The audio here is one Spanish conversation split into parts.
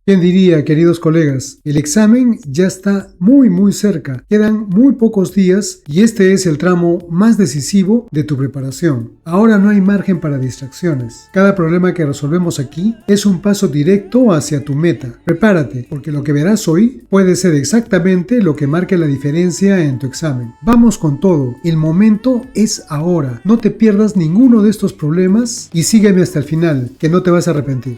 ¿Quién diría, queridos colegas? El examen ya está muy cerca. Quedan muy pocos días y este es el tramo más decisivo de tu preparación. Ahora no hay margen para distracciones. Cada problema que resolvemos aquí es un paso directo hacia tu meta. Prepárate, porque lo que verás hoy puede ser exactamente lo que marque la diferencia en tu examen. Vamos con todo. El momento es ahora. No te pierdas ninguno de estos problemas y sígueme hasta el final, que no te vas a arrepentir.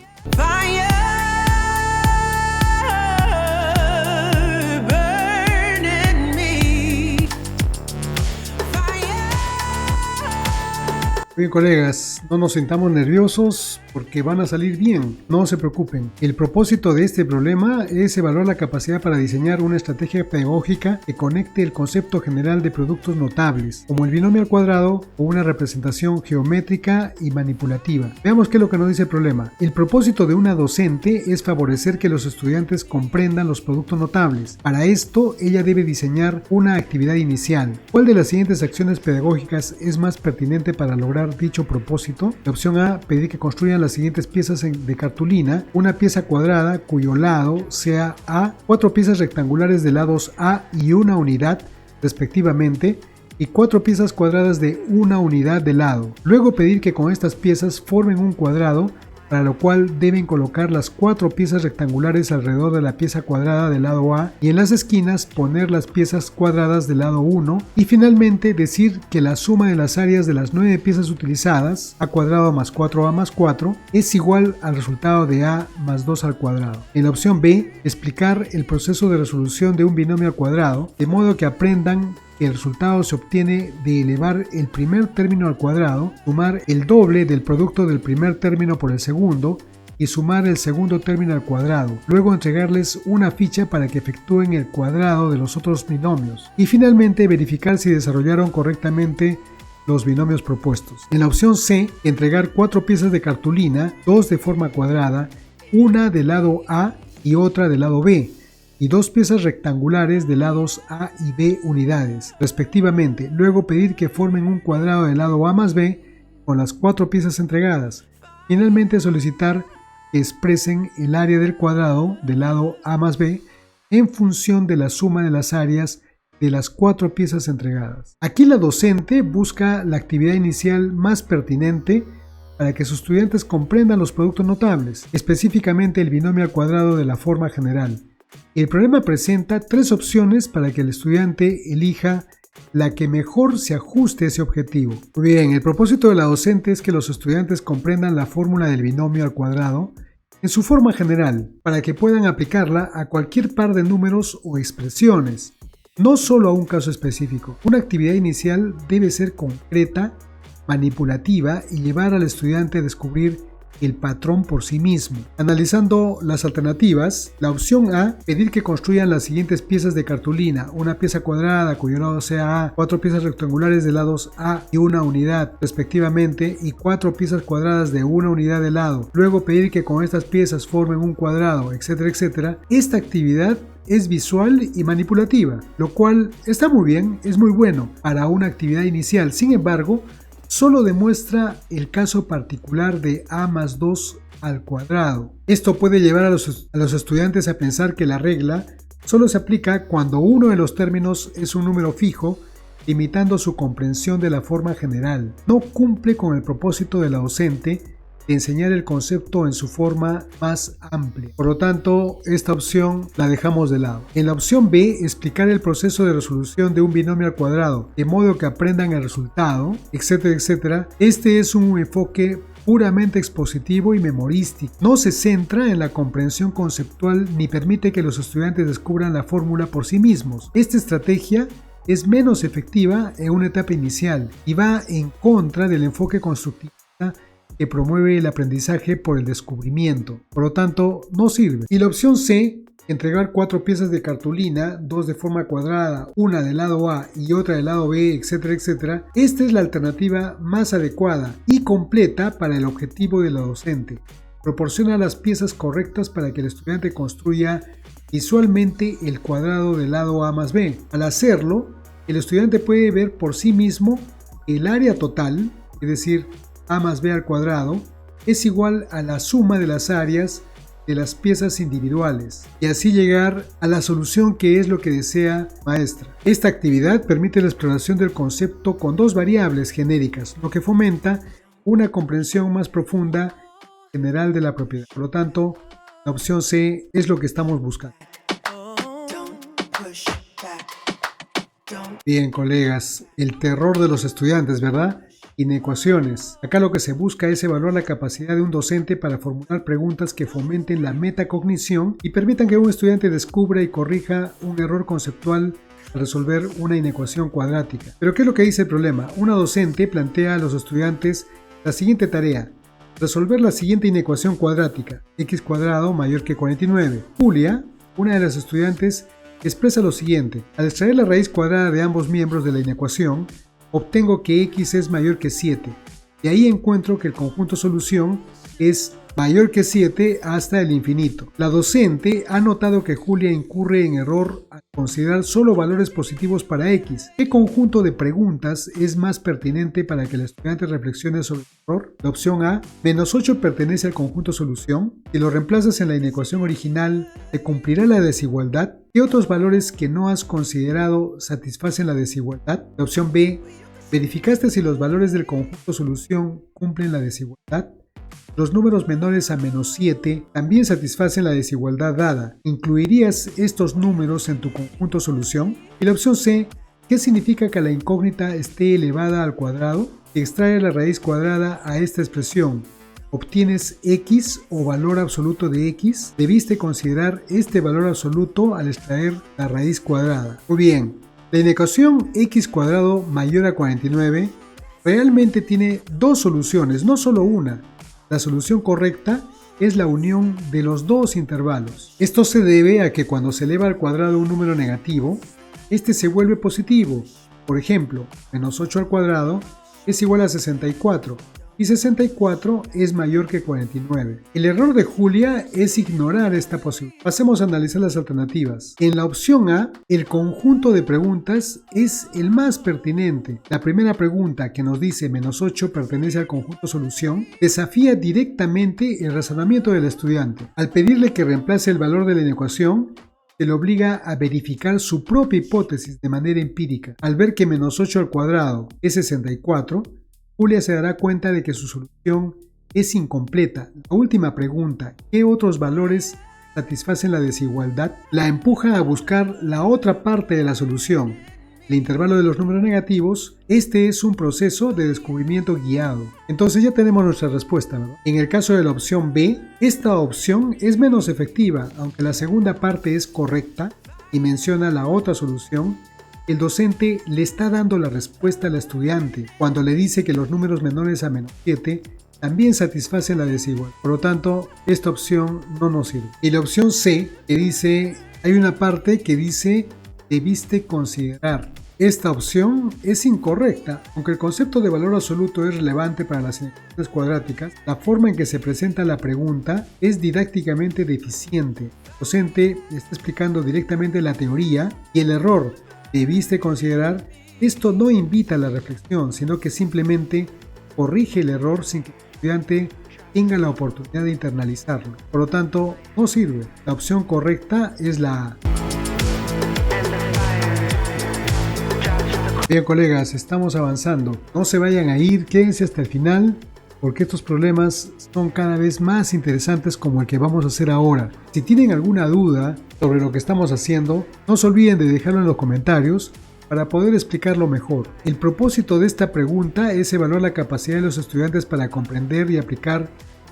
Bien, colegas, no nos sintamos nerviosos porque van a salir bien, no se preocupen. El propósito de este problema es evaluar la capacidad para diseñar una estrategia pedagógica que conecte el concepto general de productos notables, como el binomio al cuadrado o una representación geométrica y manipulativa. Veamos qué es lo que nos dice el problema. El propósito de una docente es favorecer que los estudiantes comprendan los productos notables. Para esto, ella debe diseñar una actividad inicial. ¿Cuál de las siguientes acciones pedagógicas es más pertinente para lograr dicho propósito? La opción A, pedir que construyan las siguientes piezas de cartulina: una pieza cuadrada cuyo lado sea A, 4 piezas rectangulares de lados A y una unidad respectivamente, y 4 piezas cuadradas de una unidad de lado. Luego pedir que con estas piezas formen un cuadrado, para lo cual deben colocar las 4 piezas rectangulares alrededor de la pieza cuadrada del lado A y en las esquinas poner las piezas cuadradas del lado 1, y finalmente decir que la suma de las áreas de las 9 piezas utilizadas, A cuadrado más 4A más 4, es igual al resultado de A más 2 al cuadrado. En la opción B, explicar el proceso de resolución de un binomio al cuadrado, de modo que aprendan que el resultado se obtiene de elevar el primer término al cuadrado, sumar el doble del producto del primer término por el segundo y sumar el segundo término al cuadrado. Luego entregarles una ficha para que efectúen el cuadrado de los otros binomios. Y finalmente verificar si desarrollaron correctamente los binomios propuestos. En la opción C, entregar 4 piezas de cartulina, 2 de forma cuadrada, una del lado A y otra del lado B, y 2 piezas rectangulares de lados A y B unidades, respectivamente. Luego pedir que formen un cuadrado del lado A más B con las 4 piezas entregadas. Finalmente solicitar que expresen el área del cuadrado del lado A más B en función de la suma de las áreas de las 4 piezas entregadas. Aquí la docente busca la actividad inicial más pertinente para que sus estudiantes comprendan los productos notables, específicamente el binomio al cuadrado de la forma general. El problema presenta 3 opciones para que el estudiante elija la que mejor se ajuste a ese objetivo. Muy bien, el propósito de la docente es que los estudiantes comprendan la fórmula del binomio al cuadrado en su forma general, para que puedan aplicarla a cualquier par de números o expresiones, no solo a un caso específico. Una actividad inicial debe ser concreta, manipulativa y llevar al estudiante a descubrir el patrón por sí mismo. Analizando las alternativas, la opción A, pedir que construyan las siguientes piezas de cartulina: una pieza cuadrada cuyo lado sea A, 4 piezas rectangulares de lados A y una unidad respectivamente, y 4 piezas cuadradas de una unidad de lado. Luego pedir que con estas piezas formen un cuadrado, etcétera, etcétera. Esta actividad es visual y manipulativa, lo cual está muy bien, es muy bueno para una actividad inicial. Sin embargo, solo demuestra el caso particular de A más 2 al cuadrado. Esto puede llevar a los estudiantes a pensar que la regla solo se aplica cuando uno de los términos es un número fijo, limitando su comprensión de la forma general. No cumple con el propósito de la docente de enseñar el concepto en su forma más amplia. Por lo tanto, esta opción la dejamos de lado. En la opción B, explicar el proceso de resolución de un binomio al cuadrado, de modo que aprendan el resultado, etcétera, etcétera. Este es un enfoque puramente expositivo y memorístico. No se centra en la comprensión conceptual ni permite que los estudiantes descubran la fórmula por sí mismos. Esta estrategia es menos efectiva en una etapa inicial y va en contra del enfoque constructivista que promueve el aprendizaje por el descubrimiento. Por lo tanto, no sirve. Y la opción C, entregar 4 piezas de cartulina, 2 de forma cuadrada, una del lado A y otra del lado B, etcétera, etcétera. Esta es la alternativa más adecuada y completa para el objetivo de la docente. Proporciona las piezas correctas para que el estudiante construya visualmente el cuadrado del lado A más B. Al hacerlo, el estudiante puede ver por sí mismo el área total, es decir, A más B al cuadrado, es igual a la suma de las áreas de las piezas individuales y así llegar a la solución que es lo que desea maestra. Esta actividad permite la exploración del concepto con dos variables genéricas, lo que fomenta una comprensión más profunda general de la propiedad. Por lo tanto, la opción C es lo que estamos buscando. Bien, colegas, el terror de los estudiantes, ¿verdad? Inecuaciones. Acá lo que se busca es evaluar la capacidad de un docente para formular preguntas que fomenten la metacognición y permitan que un estudiante descubra y corrija un error conceptual al resolver una inecuación cuadrática. Pero ¿qué es lo que dice el problema? Una docente plantea a los estudiantes la siguiente tarea: resolver la siguiente inecuación cuadrática, x cuadrado mayor que 49. Julia, una de las estudiantes, expresa lo siguiente: al extraer la raíz cuadrada de ambos miembros de la inecuación, obtengo que x es mayor que 7, y ahí encuentro que el conjunto solución es mayor que 7 hasta el infinito. La docente ha notado que Julia incurre en error al considerar solo valores positivos para x. ¿Qué conjunto de preguntas es más pertinente para que el estudiante reflexione sobre el error? La opción A, menos 8 pertenece al conjunto solución. Si lo reemplazas en la inecuación original, ¿te cumplirá la desigualdad? ¿Qué otros valores que no has considerado satisfacen la desigualdad? La opción B, ¿verificaste si los valores del conjunto solución cumplen la desigualdad? Los números menores a menos 7 también satisfacen la desigualdad dada. ¿Incluirías estos números en tu conjunto solución? Y la opción C, ¿qué significa que la incógnita esté elevada al cuadrado? Si extraes la raíz cuadrada a esta expresión, ¿obtienes x o valor absoluto de x? Debiste considerar este valor absoluto al extraer la raíz cuadrada. Muy bien, la inecuación x cuadrado mayor a 49 realmente tiene dos soluciones, no solo una. La solución correcta es la unión de los dos intervalos. Esto se debe a que cuando se eleva al cuadrado un número negativo, este se vuelve positivo. Por ejemplo, menos 8 al cuadrado es igual a 64 y 64 es mayor que 49. El error de Julia es ignorar esta posibilidad. Pasemos a analizar las alternativas. En la opción A, el conjunto de preguntas es el más pertinente. La primera pregunta, que nos dice menos 8 pertenece al conjunto solución, desafía directamente el razonamiento del estudiante. Al pedirle que reemplace el valor de la inecuación, se le obliga a verificar su propia hipótesis de manera empírica. Al ver que menos 8 al cuadrado es 64, Julia se dará cuenta de que su solución es incompleta. La última pregunta, ¿qué otros valores satisfacen la desigualdad?, la empuja a buscar la otra parte de la solución, el intervalo de los números negativos. Este es un proceso de descubrimiento guiado. Entonces ya tenemos nuestra respuesta, ¿no? En el caso de la opción B, esta opción es menos efectiva, aunque la segunda parte es correcta y menciona la otra solución. El docente le está dando la respuesta al estudiante cuando le dice que los números menores a menos 7 también satisfacen la desigualdad. Por lo tanto, esta opción no nos sirve. Y la opción C, que dice, hay una parte que dice, debiste considerar. Esta opción es incorrecta. Aunque el concepto de valor absoluto es relevante para las inecuaciones cuadráticas, la forma en que se presenta la pregunta es didácticamente deficiente. El docente está explicando directamente la teoría y el error debiste considerar. Esto no invita a la reflexión, sino que simplemente corrige el error sin que el estudiante tenga la oportunidad de internalizarlo. Por lo tanto, no sirve. La opción correcta es la A. Bien, colegas, estamos avanzando. No se vayan a ir, quédense hasta el final, porque estos problemas son cada vez más interesantes, como el que vamos a hacer ahora. Si tienen alguna duda sobre lo que estamos haciendo, no se olviden de dejarlo en los comentarios para poder explicarlo mejor. El propósito de esta pregunta es evaluar la capacidad de los estudiantes para comprender y aplicar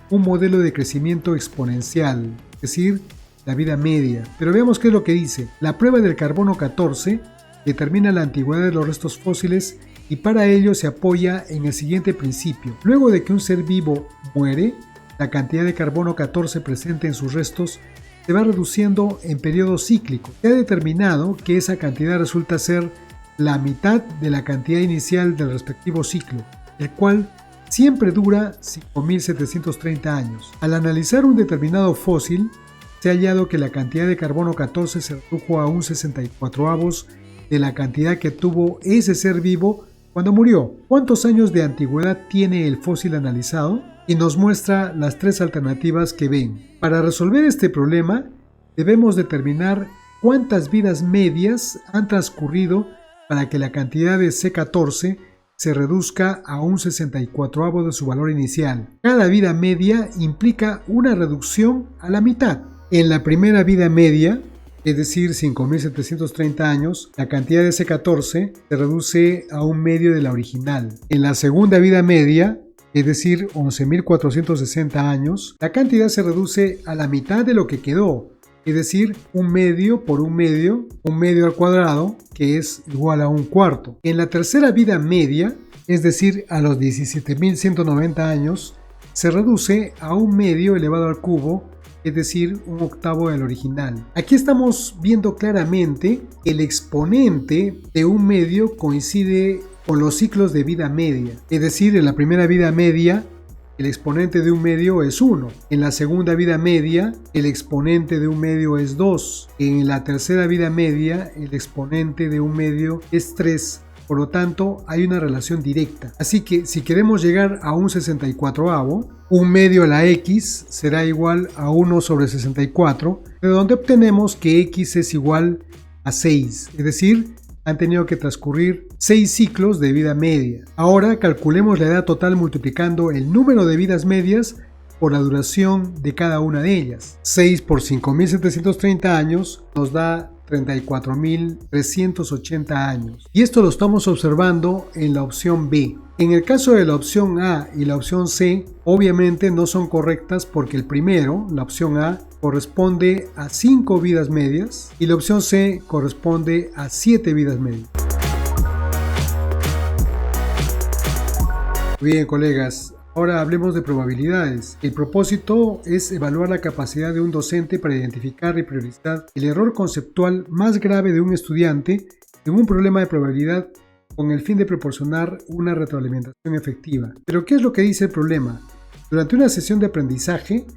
un modelo de crecimiento exponencial, es decir, la vida media. Pero veamos qué es lo que dice. La prueba del carbono 14 determina la antigüedad de los restos fósiles y para ello se apoya en el siguiente principio. Luego de que un ser vivo muere, la cantidad de carbono 14 presente en sus restos se va reduciendo en periodo cíclico. Se ha determinado que esa cantidad resulta ser la mitad de la cantidad inicial del respectivo ciclo, el cual siempre dura 5.730 años. Al analizar un determinado fósil, se ha hallado que la cantidad de carbono 14 se redujo a un 64avo de la cantidad que tuvo ese ser vivo cuando murió. ¿Cuántos años de antigüedad tiene el fósil analizado? y nos muestra las tres alternativas que ven. Para resolver este problema, debemos determinar cuántas vidas medias han transcurrido para que la cantidad de C14 se reduzca a un 64avo de su valor inicial. Cada vida media implica una reducción a la mitad. En la primera vida media, es decir, 5.730 años, la cantidad de C14 se reduce a un medio de la original. En la segunda vida media, es decir, 11.460 años, la cantidad se reduce a la mitad de lo que quedó, es decir, un medio por un medio al cuadrado, que es igual a un cuarto. En la tercera vida media, es decir, a los 17.190 años, se reduce a un medio elevado al cubo, es decir, un octavo del original. Aquí estamos viendo claramente que el exponente de un medio coincide con los ciclos de vida media, es decir, en la primera vida media, el exponente de un medio es 1. En la segunda vida media, el exponente de un medio es 2. En la tercera vida media, el exponente de un medio es 3. Por lo tanto, hay una relación directa. Así que si queremos llegar a un 64avo, un medio a la x será igual a 1 sobre 64, de donde obtenemos que x es igual a 6. Es decir, han tenido que transcurrir 6 ciclos de vida media. Ahora calculemos la edad total multiplicando el número de vidas medias por la duración de cada una de ellas. 6 por 5.730 años nos da 34.380 años. Y esto lo estamos observando en la opción B. En el caso de la opción A y la opción C, obviamente no son correctas porque el primero, la opción A, corresponde a 5 vidas medias y la opción C corresponde a 7 vidas medias. Bien, colegas, ahora hablemos de probabilidades. El propósito es evaluar la capacidad de un docente para identificar y priorizar el error conceptual más grave de un estudiante en un problema de probabilidad con el fin de proporcionar una retroalimentación efectiva. Pero ¿qué es lo que dice el problema? Durante una sesión de aprendizaje,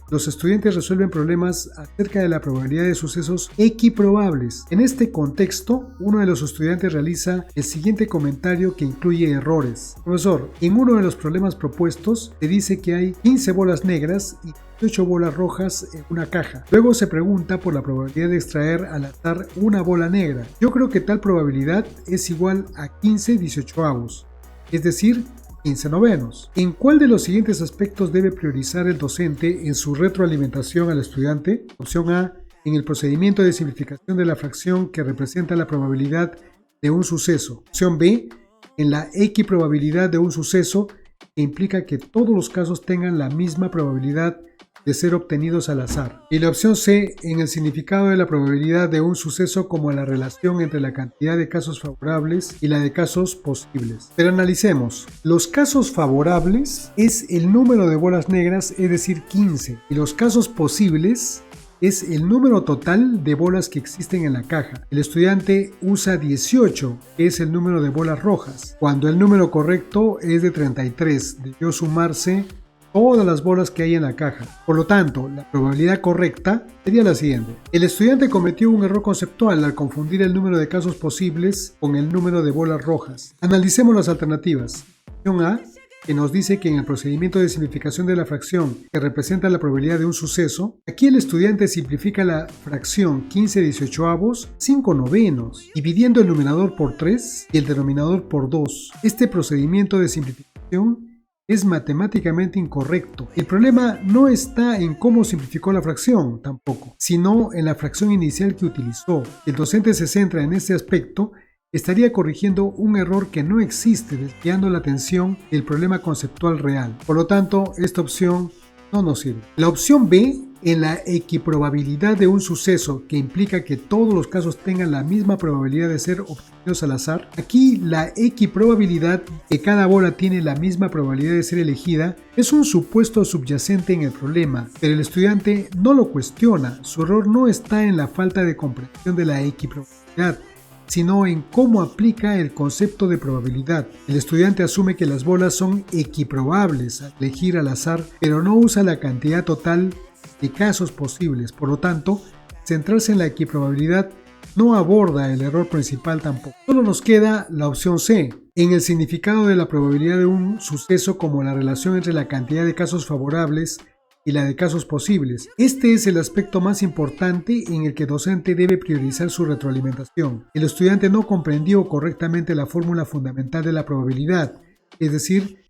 los estudiantes resuelven problemas acerca de la probabilidad de sucesos equiprobables. En este contexto, uno de los estudiantes realiza el siguiente comentario que incluye errores. Profesor, en uno de los problemas propuestos se dice que hay 15 bolas negras y 18 bolas rojas en una caja. Luego se pregunta por la probabilidad de extraer al azar una bola negra. Yo creo que tal probabilidad es igual a 15/18avos, es decir, 15 novenos. ¿En cuál de los siguientes aspectos debe priorizar el docente en su retroalimentación al estudiante? Opción A, en el procedimiento de simplificación de la fracción que representa la probabilidad de un suceso. Opción B, en la equiprobabilidad de un suceso que implica que todos los casos tengan la misma probabilidad de ser obtenidos al azar. Y la opción C, en el significado de la probabilidad de un suceso como la relación entre la cantidad de casos favorables y la de casos posibles. Pero analicemos. Los casos favorables es el número de bolas negras, es decir, 15. Y los casos posibles es el número total de bolas que existen en la caja. El estudiante usa 18, que es el número de bolas rojas, cuando el número correcto es de 33. Debió sumarse todas las bolas que hay en la caja. Por lo tanto, la probabilidad correcta sería la siguiente. El estudiante cometió un error conceptual al confundir el número de casos posibles con el número de bolas rojas. Analicemos las alternativas. Opción A, que nos dice que en el procedimiento de simplificación de la fracción que representa la probabilidad de un suceso, aquí el estudiante simplifica la fracción 15/18avos 5 novenos, dividiendo el numerador por 3 y el denominador por 2. Este procedimiento de simplificación es matemáticamente incorrecto. El problema no está en cómo simplificó la fracción, tampoco, sino en la fracción inicial que utilizó. Si el docente se centra en este aspecto, estaría corrigiendo un error que no existe, desviando la atención del problema conceptual real. Por lo tanto, esta opción no nos sirve. La opción B, en la equiprobabilidad de un suceso que implica que todos los casos tengan la misma probabilidad de ser obtenidos al azar. Aquí la equiprobabilidad, que cada bola tiene la misma probabilidad de ser elegida, es un supuesto subyacente en el problema, pero el estudiante no lo cuestiona. Su error no está en la falta de comprensión de la equiprobabilidad, sino en cómo aplica el concepto de probabilidad. El estudiante asume que las bolas son equiprobables al elegir al azar, pero no usa la cantidad total de casos posibles. Por lo tanto, centrarse en la equiprobabilidad no aborda el error principal tampoco. Solo nos queda la opción C, en el significado de la probabilidad de un suceso como la relación entre la cantidad de casos favorables y la de casos posibles. Este es el aspecto más importante en el que el docente debe priorizar su retroalimentación. El estudiante no comprendió correctamente la fórmula fundamental de la probabilidad, es decir,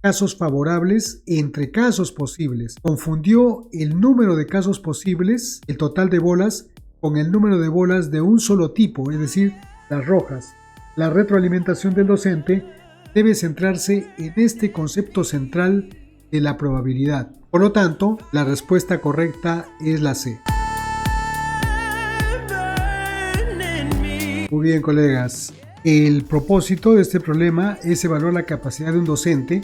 casos favorables entre casos posibles. Confundió el número de casos posibles, el total de bolas, con el número de bolas de un solo tipo, es decir, las rojas. La retroalimentación del docente debe centrarse en este concepto central de la probabilidad. Por lo tanto, la respuesta correcta es la C. Muy bien, colegas. El propósito de este problema es evaluar la capacidad de un docente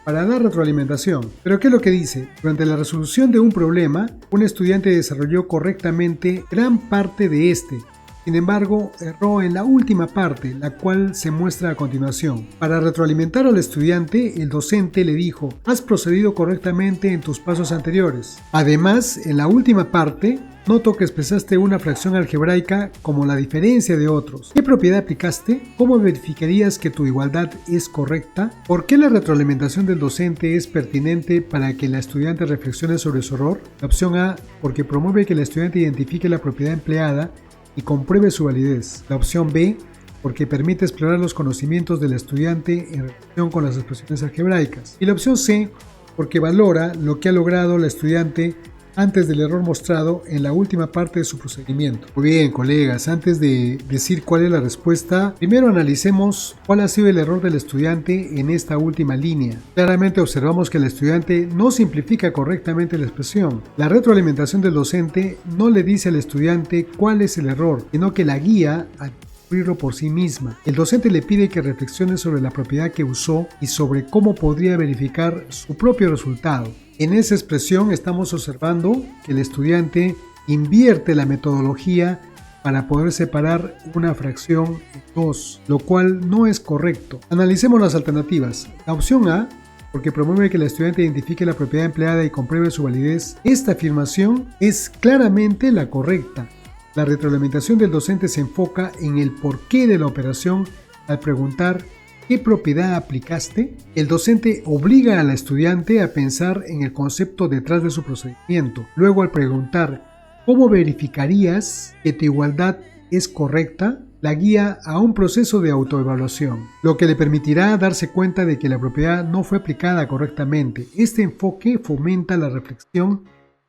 para dar retroalimentación. ¿Pero qué es lo que dice? Durante la resolución de un problema, un estudiante desarrolló correctamente gran parte de este. Sin embargo, erró en la última parte, la cual se muestra a continuación. Para retroalimentar al estudiante, el docente le dijo: has procedido correctamente en tus pasos anteriores. Además, en la última parte, noto que expresaste una fracción algebraica como la diferencia de otros. ¿Qué propiedad aplicaste? ¿Cómo verificarías que tu igualdad es correcta? ¿Por qué la retroalimentación del docente es pertinente para que la estudiante reflexione sobre su error? La opción A, porque promueve que el estudiante identifique la propiedad empleada y compruebe su validez. La opción B, porque permite explorar los conocimientos del estudiante en relación con las expresiones algebraicas. Y la opción C, porque valora lo que ha logrado el estudiante antes del error mostrado en la última parte de su procedimiento. Muy bien, colegas, antes de decir cuál es la respuesta, primero analicemos cuál ha sido el error del estudiante en esta última línea. Claramente observamos que el estudiante no simplifica correctamente la expresión. La retroalimentación del docente no le dice al estudiante cuál es el error, sino que la guía a descubrirlo por sí misma. El docente le pide que reflexione sobre la propiedad que usó y sobre cómo podría verificar su propio resultado. En esa expresión estamos observando que el estudiante invierte la metodología para poder separar una fracción en dos, lo cual no es correcto. Analicemos las alternativas. La opción A, porque promueve que el estudiante identifique la propiedad empleada y compruebe su validez. Esta afirmación es claramente la correcta. La retroalimentación del docente se enfoca en el porqué de la operación al preguntar: ¿qué propiedad aplicaste? El docente obliga al estudiante a pensar en el concepto detrás de su procedimiento. Luego, al preguntar ¿cómo verificarías que tu igualdad es correcta?, la guía a un proceso de autoevaluación, lo que le permitirá darse cuenta de que la propiedad no fue aplicada correctamente. Este enfoque fomenta la reflexión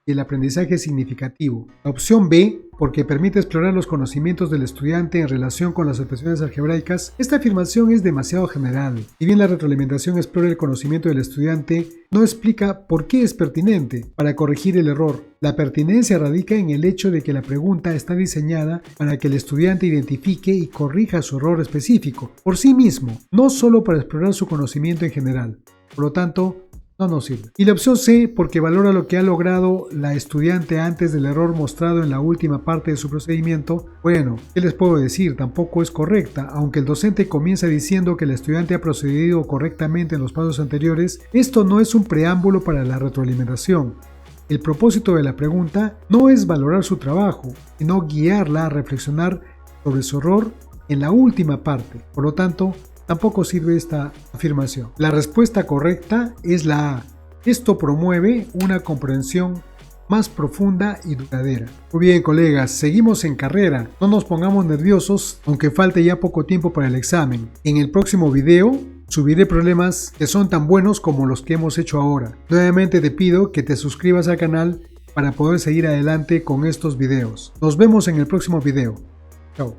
y el aprendizaje significativo. La opción B, porque permite explorar los conocimientos del estudiante en relación con las expresiones algebraicas. Esta afirmación es demasiado general. Si bien la retroalimentación explora el conocimiento del estudiante, no explica por qué es pertinente para corregir el error. La pertinencia radica en el hecho de que la pregunta está diseñada para que el estudiante identifique y corrija su error específico por sí mismo, no solo para explorar su conocimiento en general. Por lo tanto, no nos sirve. Y la opción C, porque valora lo que ha logrado la estudiante antes del error mostrado en la última parte de su procedimiento. Bueno, ¿qué les puedo decir? Tampoco es correcta. Aunque el docente comienza diciendo que el estudiante ha procedido correctamente en los pasos anteriores, esto no es un preámbulo para la retroalimentación. El propósito de la pregunta no es valorar su trabajo, sino guiarla a reflexionar sobre su error en la última parte. Por lo tanto, tampoco sirve esta afirmación. La respuesta correcta es la A. Esto promueve una comprensión más profunda y duradera. Muy bien, colegas, seguimos en carrera. No nos pongamos nerviosos, aunque falte ya poco tiempo para el examen. En el próximo video subiré problemas que son tan buenos como los que hemos hecho ahora. Nuevamente te pido que te suscribas al canal para poder seguir adelante con estos videos. Nos vemos en el próximo video. Chao.